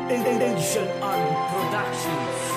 Tension on Production.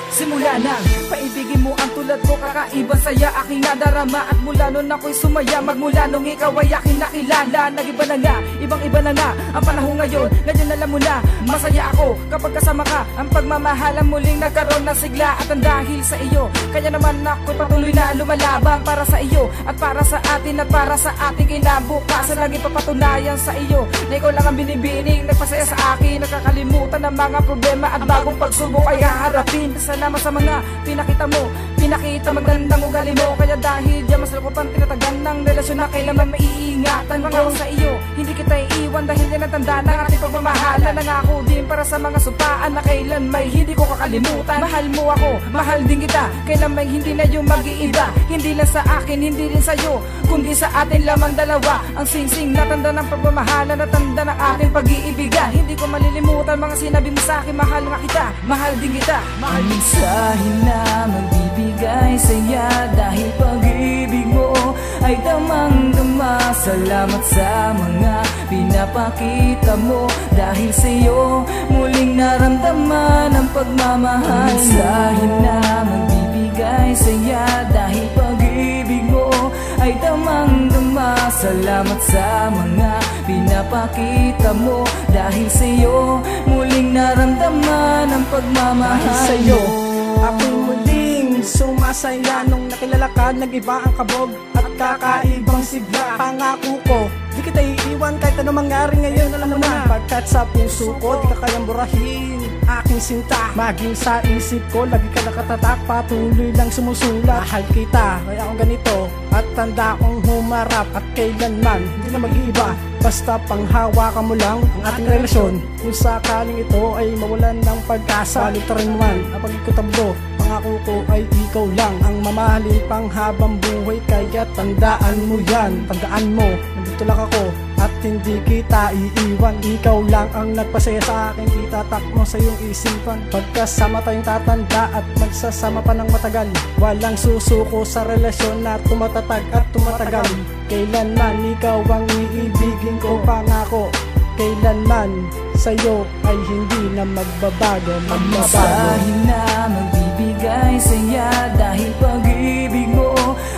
Simula nang paibigin mo ang tulad ko, kakaiba saya aking nadarama. At mula nun ako'y sumaya, magmula nung ikaw ay aking nakilala. Nag-iba na nga, ibang-iba na nga ang panahon ngayon. Ngayon alam mo na, masaya ako kapag kasama ka. Ang pagmamahalan muling nagkaroon na sigla. At ang dahil sa iyo, kaya naman ako'y patuloy na lumalabang para sa iyo at para sa atin at para sa ating kinabukasan. Lagi papatunayan sa iyo na ikaw lang ang binibining nagpasaya sa akin. Nakakalimutan ng mga problema at bagong pagsubok ay haharapin. Salamat sa mga pinakita mo, pinakita magandang ugali mo. Kaya dahil diyan mas lako pang tinatagan ng relasyon na kailanman maiingatan ko sa iyo. Hindi kita iiwan dahil yan ang tanda ng ating pagmamahalan. Nangako din para sa mga supaan na kailan may hindi ko kakalimutan. Mahal mo ako, mahal din kita, kailan may hindi na yung mag-iiba. Hindi lang sa akin, hindi rin sa'yo, kundi sa atin lamang dalawa. Ang singsing na tanda ng pagmamahalan, na tanda ng ating pag-iibigan. Hindi ko malilimutan mga sinabi mo sa akin, mahal nga kita, mahal din kita, mahal din kita. Mensahe na magbibigay saya dahil pag-ibig mo ay damang-dama. Salamat sa mga pinapakita mo, dahil sa'yo muling naramdaman ang pagmamahal. Mensahe na magbibigay saya dahil pag-ibig mo ay damang-dama. Salamat sa mga pinapakita mo, dahil sa'yo muling naramdaman ang pagmamahal. Dahil sa'yo ako'y muling sumasaya. Nung nakilala ka, nag-iba ang kabog at kakaibang sigla. Pangako ko, di kita iiwan kahit ano mangyari ngayon. Alam mo na, pagkat sa puso ko di ka kayang burahin aking sinta. Maging sa isip ko, lagi ka nakatatak, patuloy lang sumusulat. Mahal kita, kaya akong ganito, at tanda kong humarap at kailanman hindi na mag-iiba. Basta panghawakan mo lang ang ating relasyon. Kung sakaling ito ay mawalan ng pag-asa, baliktarin mo man ang pagkikutablo. Pangako ko ay ikaw lang ang mamahalin pang habang buhay. Kaya tandaan mo yan, tandaan mo, nandito lang ako at hindi kita iiwan. Ikaw lang ang nagpasaya sa akin, itatak mo sa iyong isipan. Pagkasama tayong tatanda at magsasama pa ng matagal, walang susuko sa relasyon na tumatatag at tumatagal. Kailanman ikaw ang iibigin ko, pangako kailanman sa'yo ay hindi na magbabago. Mensahe na magbibigay saya dahil pag-ibig mo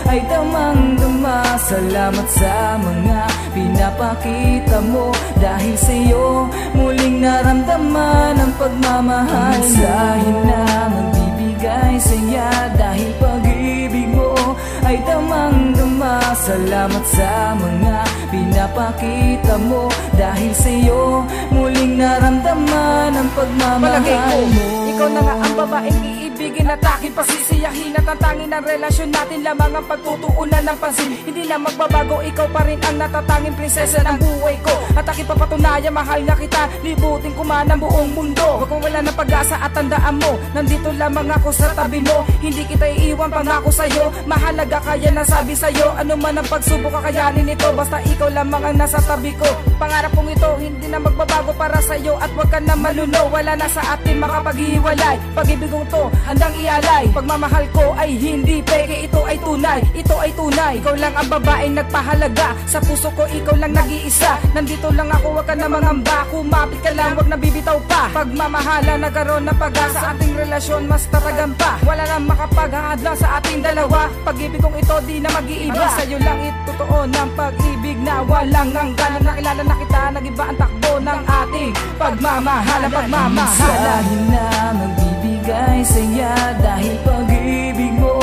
ay damang-dama. Salamat sa mga pinapakita mo, dahil sa'yo muling naramdaman ang pagmamahal. Mensahe na magbibigay saya dahil pag-ibig mo ay damang-dama. Salamat sa mga pinapakita mo, dahil sa'yo muling naramdaman ang pagmamahal mo. Ikaw na nga ang babaeng iibigin at aking pasisiyahin, at ang tanging ng relasyon natin lamang ang pagtutuunan ng pansin. Hindi na magbabago, ikaw pa rin ang natatanging prinsesa ng buhay ko. At aking papatunayan, mahal nga kita, libutin ko man ang buong mundo. Huwag kong wala ng pag-asa at tandaan mo, nandito lamang ako sa tabi mo. Hindi kita iiwan, pangako sa'yo, mahalaga kaya nasabi sa'yo. Ano man ang pagsubok, kakayanin ito, basta ikaw lamang ang nasa tabi ko. Pangarap kong ito, hindi na magbabago para sa'yo, at huwag ka na maluno, wala na sa atin makapaghiwalay. Pag-ibig kong to, handang ialay, pagmamahal ko ay hindi peke, ito ay tunay, ito ay tunay. Ikaw lang ang babaeng nagpahalaga, sa puso ko ikaw lang nag-iisa. Nandito lang ako, huwag ka na mangamba, kumapit ka lang, huwag na bibitaw pa. Pagmamahala, nagkaroon ng pag-asa, ating relasyon mas tatagan pa. Wala nang makapaghahadlang sa ating dalawa, pag-ibig kong ito di na mag-iiba. Sa'yo lang itutuo ng pag-ibig na walang hanggan. Nakilala na kita, nag-iba ang takbo ng ating pagmamahala, pagmamahala. Mensahe na magbibigay saya dahil pag-ibig mo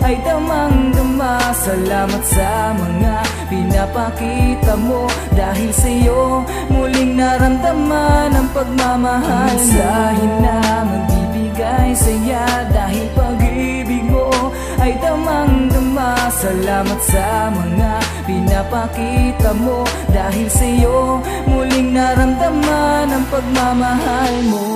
ay damang-dama. Salamat sa mga pinapakita mo, dahil sa'yo muling naramdaman ang pagmamahal. Mensahe na magbibigay saya dahil pag-ibig mo ay damang-dama. Salamat sa mga pinapakita mo, dahil sa'yo muling naramdaman ang pagmamahal mo.